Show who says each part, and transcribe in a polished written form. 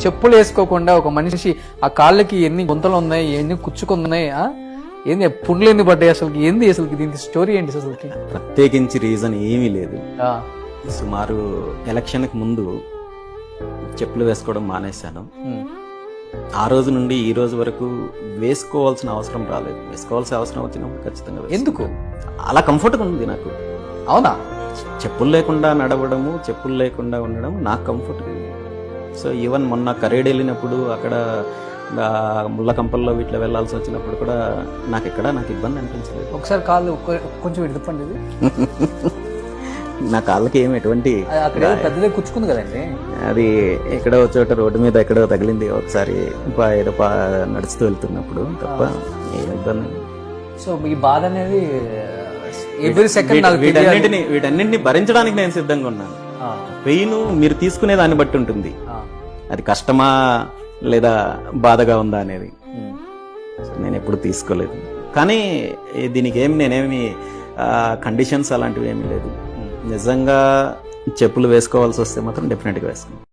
Speaker 1: చెప్పులు వేసుకోకుండా ఒక మనిషి ఆ కాళ్ళకి ఎన్ని గుంతలు ఉన్నాయి, ఎన్ని కుచ్చుకున్నాయి, ఏంది పుండ్లు ఎన్ని పడ్డాయి, అసలు దీనికి స్టోరీ ఏంటి అసలుకి?
Speaker 2: ప్రత్యేకించి రీజన్ ఏమీ లేదు. సుమారు ఎలక్షన్ కి ముందు చెప్పులు వేసుకోవడం మానేశాను. ఆ రోజు నుండి ఈ రోజు వరకు వేసుకోవాల్సిన అవసరం రాలేదు. వేసుకోవాల్సిన అవసరం వచ్చినప్పుడు ఖచ్చితంగా.
Speaker 1: ఎందుకు?
Speaker 2: అలా కంఫర్ట్గా ఉంది నాకు.
Speaker 1: అవునా?
Speaker 2: చెప్పులు లేకుండా నడవడము, చెప్పులు లేకుండా ఉండడం నాకు కంఫర్ట్. సో ఈవెన్ మొన్న కరేడ్ వెళ్ళినప్పుడు అక్కడ ముళ్ళ కంపల్లో వీటిలో వెళ్లాల్సి వచ్చినప్పుడు కూడా నాకు ఇబ్బంది అనిపించలేదు.
Speaker 1: ఒకసారి కాళ్ళు కొంచెం విడిపండి.
Speaker 2: నా కాళ్ళకి ఏమి ఎటువంటి
Speaker 1: పెద్దదే కూర్చుకుంది కదండి.
Speaker 2: అది ఎక్కడో చోట రోడ్డు మీద ఎక్కడో తగిలింది ఒకసారి, ఏదో నడుస్తూ వెళ్తున్నప్పుడు తప్ప ఏమి ఇబ్బంది.
Speaker 1: సో మీ బాధ అనేది ఎవ్రీ సెకండ్
Speaker 2: వీటన్నింటినీ భరించడానికి నేను సిద్ధంగా ఉన్నాను. పెయిన్ మీరు తీసుకునే దాన్ని బట్టి ఉంటుంది. అది కష్టమా లేదా బాధగా ఉందా అనేది నేను ఎప్పుడు తీసుకోలేదు. కానీ దీనికి నేనేమి కండిషన్స్ అలాంటివి ఏమీ లేదు. నిజంగా చెప్పులు వేసుకోవాల్సి వస్తే మాత్రం డెఫినెట్గా వేసుకున్నాను.